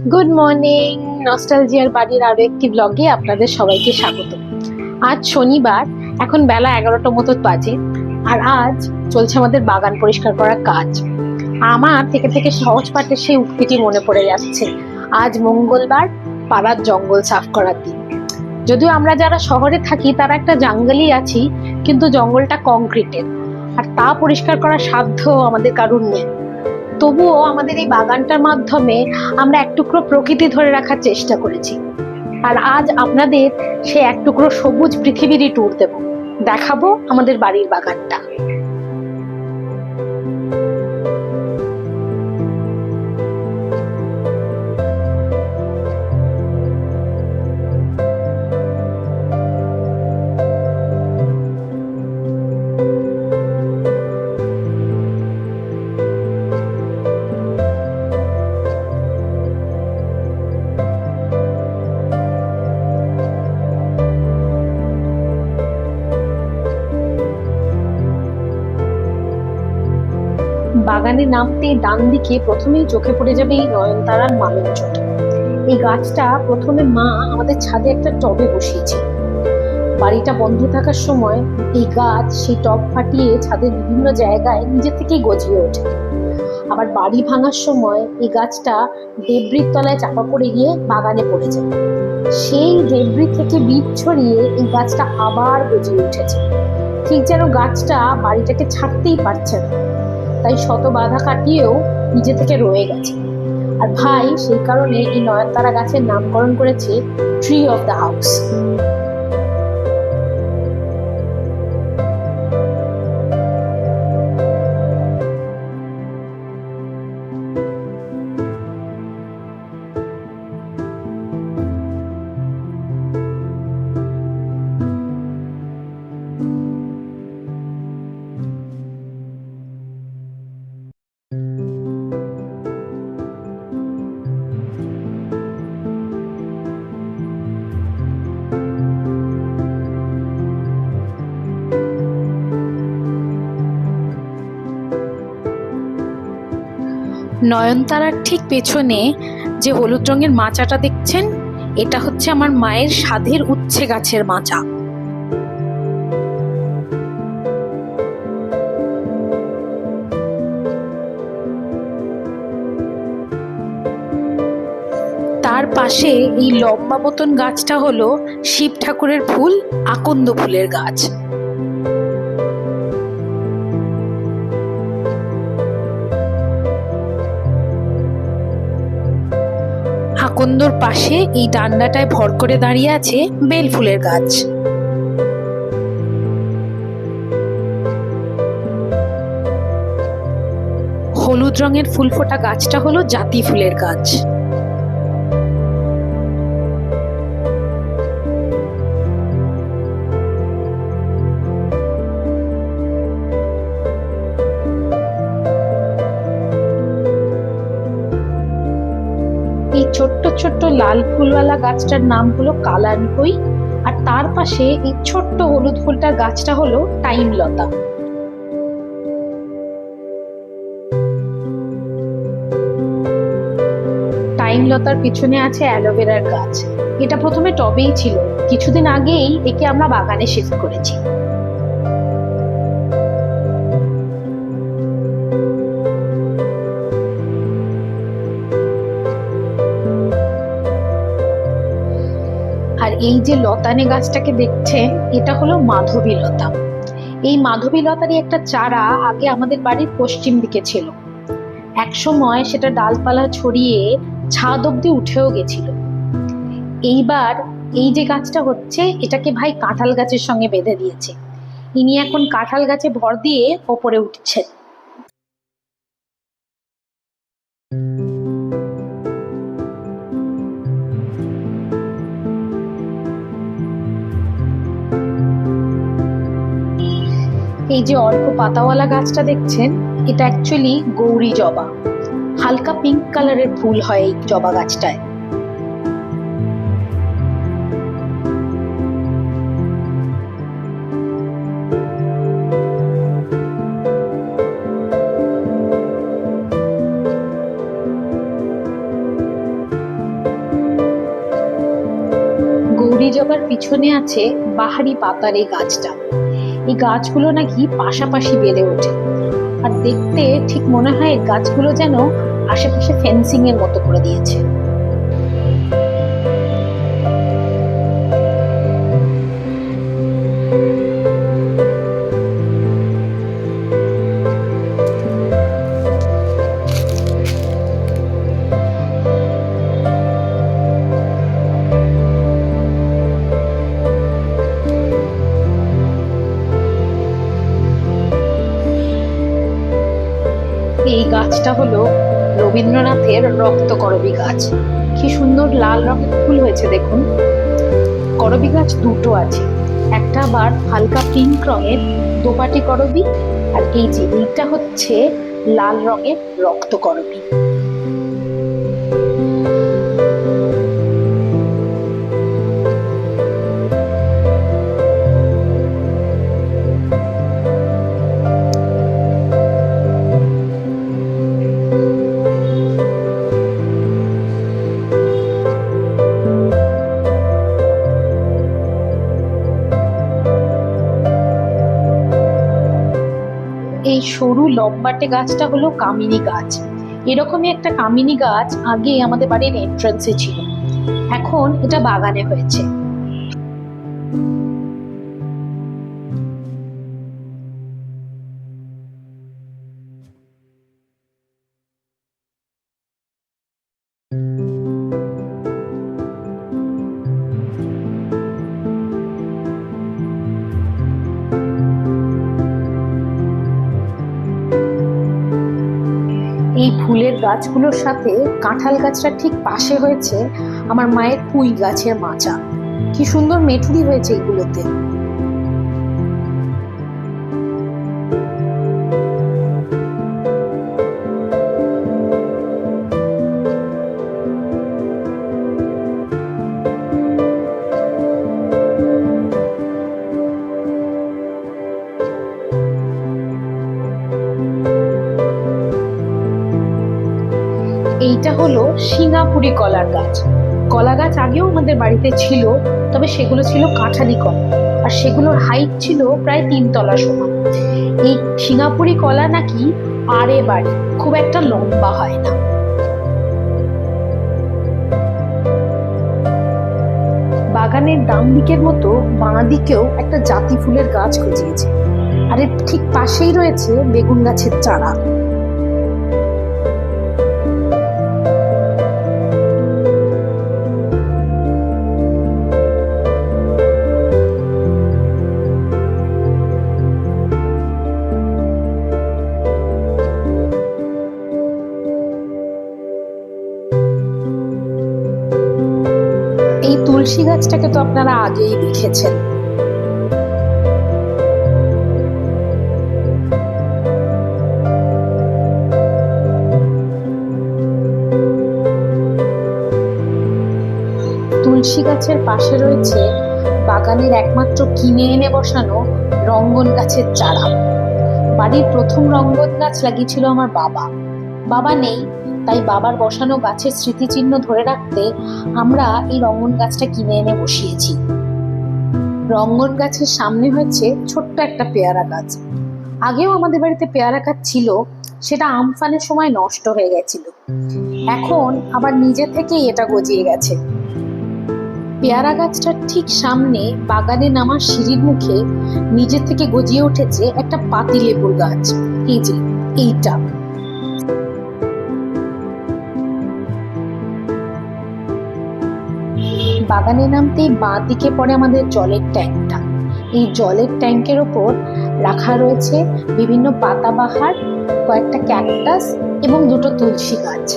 Good morning. নস্টালজিয়ার বাড়ির আরো একটি ব্লগে আপনাদের সবাইকে স্বাগত। আজ শনিবার, এখন বেলা 11টা মতো বাজে। আর আজ চলছে আমাদের বাগান পরিষ্কার করার কাজ। আমার থেকে থেকে সহজ পাঠের সেই উক্তিটি মনে পড়ে যাচ্ছে, আজ মঙ্গলবার, পাড়ার জঙ্গল সাফ করার দিন। যদিও আমরা যারা শহরে থাকি তারা একটা জঙ্গলই আছি, কিন্তু জঙ্গলটা কংক্রিটের, আর তা পরিষ্কার করার সাধ্য আমাদের কারুর নেই। তবুও আমাদের এই বাগানটার মাধ্যমে আমরা এক টুকরো প্রকৃতি ধরে রাখার চেষ্টা করেছি। আর আজ আপনাদের সে এক টুকরো সবুজ পৃথিবীরই ট্যুর দেব, দেখাবো আমাদের বাড়ির বাগানটা। বাগানে নামতেই ডান দিকে প্রথমেই চোখে পড়ে যাবে এই নয়নতারার মালঞ্চটা। এই গাছটা প্রথমে মা আমাদের ছাদে একটা টবে বসিয়েছিল। বাড়িটা বন্ধ থাকার সময় এই গাছ সেই টব ফাটিয়ে ছাদের বিভিন্ন জায়গায় নিজে থেকেই গজিয়ে ওঠে। আবার বাড়ি ভাঙার সময় এই গাছটা ডেবরির তলায় চাপা পড়ে গিয়ে বাগানে পড়ে যায়। সেই ডেবরি থেকে বীজ ছড়িয়ে এই গাছটা আবার গজিয়ে উঠেছে, ঠিক যেন গাছটা বাড়িটাকে ছাড়তেই পারছে না। তাই শত বাধা কাটিয়েও নিজে থেকে রয়ে গেছে। আর ভাই সেই কারণে এই নয়নতারা গাছের নামকরণ করেছে ট্রি অফ দ্য হাউস। নয়নতারার ঠিক পেছনে যে হলুদ রঙের মাচাটা দেখছেন, এটা হচ্ছে আমার মায়ের সাধের উচ্ছে গাছের মাচা। তার পাশে এই লম্বা মতন গাছটা হলো শিব ঠাকুরের ফুল, আকন্দ ফুলের গাছ। আকন্দর পাশে এই ডান্ডাটায় ভর করে দাঁড়িয়ে আছে বেল ফুলের গাছ। হলুদ রঙের ফুল ফোটা গাছটা হলো জাতি ফুলের গাছ। এই ছোট্ট ছোট্ট লাল ফুলওয়ালা গাছটার নাম হলো কালানকই, আর তার পাশে এই ছোট্ট হলুদ ফুলটার গাছটা হলো টাইম লতা। টাইম লতার পিছনে আছে অ্যালোভেরার গাছ। এটা প্রথমে টবেই ছিল, কিছুদিন আগেই একে আমরা বাগানে শিফট করেছি। আর এই যে লতানে গাছটাকে দেখছেন, এটা হলো মাধবী লতা। এই মাধবী লতারই একটা চারা আগে আমাদের বাড়ির পশ্চিম দিকে ছিল। এক সময় সেটা ডালপালা ছড়িয়ে ছাদ অব্দি উঠেও গেছিল। এইবার এই যে গাছটা হচ্ছে, এটাকে ভাই কাঁঠাল গাছের সঙ্গে বেঁধে দিয়েছে। ইনি এখন কাঁঠাল গাছে ভর দিয়ে ওপরে উঠছেন। এই যে অল্প পাতাওয়ালা গাছটা দেখছেন, এটা অ্যাকচুয়ালি গৌরী জবা। হালকা পিঙ্ক কালারের ফুল হয় এই জবা গাছটায়। জবার পিছনে আছে বাহারি পাতার এই গাছটা। এই গাছগুলো নাকি পাশাপাশি বেড়ে ওঠে, আর দেখতে ঠিক মনে হয় এই গাছগুলো যেন আশেপাশে ফেন্সিং এর মতো করে দিয়েছে। এই গাছটা হলো রবীন্দ্রনাথের রক্তকরবী গাছ। কি সুন্দর লাল রঙের ফুল হয়েছে দেখুন। করবী গাছ দুটো আছে, একটা আবার হালকা পিঙ্ক রঙের দোপাটি করবী, আর এই যে এইটা হচ্ছে লাল রঙের রক্তকরবী। এই সরু লম্বাটে গাছটা হলো কামিনী গাছ। এরকমই একটা কামিনী গাছ আগে আমাদের বাড়ির এন্ট্রান্সে ছিল, এখন এটা বাগানে হয়েছে। এই ফুলের গাছগুলোর সাথে কাঁঠাল গাছটা ঠিক পাশে হয়েছে আমার মায়ের পুঁই গাছের মাচা। কি সুন্দর মেঠুরি হয়েছে এগুলোতে। এইটা হলো সিঙ্গাপুরি কলার গাছ। কলা গাছ আগেও আমাদের বাড়িতে ছিল, তবে সেগুলো ছিল কাঁঠালি কলা, আর সেগুলোর হাইট ছিল প্রায় 3 তলা সমান। এই সিঙ্গাপুরি কলা নাকি আড়ে বাড়ে, খুব একটা লম্বা হয় না। বাগানের ডান দিকের মতো বাঁ দিকেও একটা জাতি ফুলের গাছ গজিয়েছে, আর এর ঠিক পাশেই রয়েছে বেগুন গাছের চারা। এই তুলসী গাছটাকে তো আপনারা আগেই দেখেছেন। তুলসী গাছের পাশে রয়েছে বাগানের একমাত্র কিনে এনে বসানো রঙ্গন গাছের চারা। বাড়ির প্রথম রঙ্গন গাছ লাগিয়েছিল আমার বাবা। বাবা নেই, তাই বাবার বসানো গাছের স্মৃতিচিহ্ন ধরে রাখতে আমরা এই রঙ্গন গাছটা কিনে এনে বসিয়েছি। রঙ্গন গাছের সামনে হয়েছে ছোট্ট একটা পেয়ারা গাছ। আগেও আমাদের বাড়িতে পেয়ারা গাছ ছিল, সেটা আমফানের সময় নষ্ট হয়ে গেছিল। এখন আবার নিজে থেকেই এটা গজিয়ে গেছে। পেয়ারা গাছটার ঠিক সামনে বাগানে নামার সিঁড়ির মুখে নিজে থেকে গজিয়ে উঠেছে একটা পাতিলেবুর গাছ। এই যে এইটা। বাগানে নামতেই বাঁ দিকে পড়ে আমাদের জলের ট্যাঙ্কটা। এই জলের ট্যাঙ্কের ওপর রাখা রয়েছে বিভিন্ন পাতাবাহার, কয়েকটা ক্যাকটাস এবং দুটো তুলসী গাছ।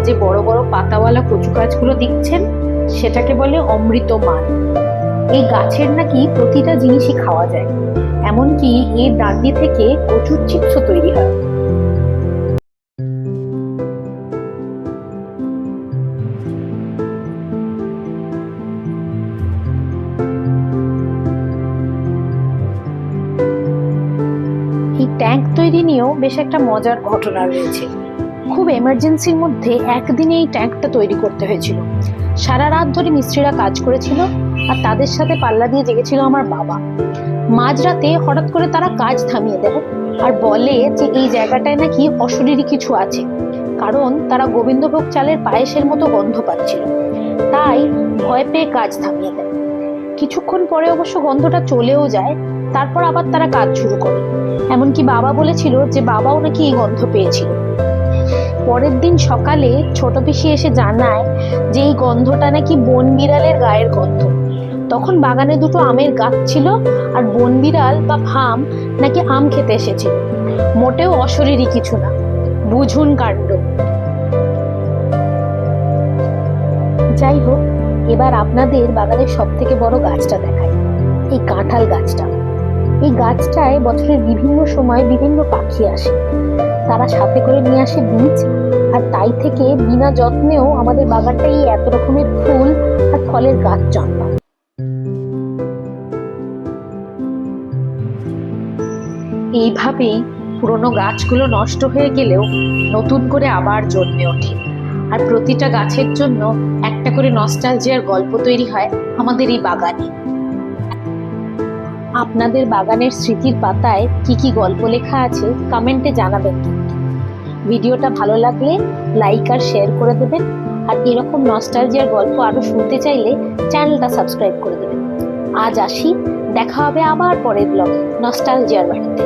যে বড় বড় পাতাওয়ালা কচু গাছগুলো দেখছেন, সেটাকে বলে অমৃতমান। এই গাছের নাকি প্রতিটা জিনিসই খাওয়া যায়, এমনকি এর ডান্ডি থেকে কচুর চিপসও তৈরি হয়। এই ট্যাঙ্ক তৈরি নিয়েও বেশ একটা মজার ঘটনা রয়েছে। খুব এমার্জেন্সির মধ্যে একদিনে এই ট্যাঙ্কটা তৈরি করতে হয়েছিল। সারা রাত ধরে মিস্ত্রিরা কাজ করেছিল, আর তাদের সাথে পাল্লা দিয়ে জেগেছিল আমার বাবা। মাঝরাতে হঠাৎ করে তারা কাজ থামিয়ে দেয় আর বলে যে এই জায়গাটায় নাকি অশরীরী কিছু আছে, কারণ তারা গোবিন্দভোগ চালের পায়েসের মতো গন্ধ পাচ্ছিল। তাই ভয় পেয়ে কাজ থামিয়ে দেয়। কিছুক্ষণ পরে অবশ্য গন্ধটা চলেও যায়, তারপর আবার তারা কাজ শুরু করে। এমনকি বাবা বলেছিল যে বাবাও নাকি এই গন্ধ পেয়েছিল। পরের দিন সকালে ছোট পিসি এসে জানায় যে এই গন্ধটা নাকি বন বিড়ালের গায়ের গন্ধ। তখন বাগানে দুটো আমের গাছ ছিল, আর বন বিড়াল বা ভাম নাকি আম খেতে এসেছিল। মোটেও অশরীরী কিছু না, বুঝুন কাণ্ড। যাই হোক, এবার আপনাদের বাগানের সব থেকে বড় গাছটা দেখাই, এই কাঁঠাল গাছটা। এই গাছটায় বছরের বিভিন্ন সময় বিভিন্ন পাখি আসে, তারা সাথে করে নিয়ে আসে বীজ, আর তাই থেকে বিনা যত্নেও আমাদের বাগানটাই এত রকমের ফুল আর ফলের গাছ জন্মায়। এইভাবেই পুরনো গাছগুলো নষ্ট হয়ে গেলেও নতুন করে আবার জন্মে ওঠে, আর প্রতিটা গাছের জন্য একটা করে নস্টালজিয়ার গল্প তৈরি হয় আমাদের এই বাগানে। আপনাদের বাগানের স্মৃতির পাতায় কি কি গল্প লেখা আছে কমেন্টে জানাবেন। ভিডিওটা ভালো লাগলে লাইক আর শেয়ার করে দেবেন, আর এরকম নস্টালজিয়ার গল্প আরো শুনতে চাইলে চ্যানেলটা সাবস্ক্রাইব করে দেবেন। আজ আসি, দেখা হবে আবার পরের ব্লগে নস্টালজিয়ার বাড়িতে।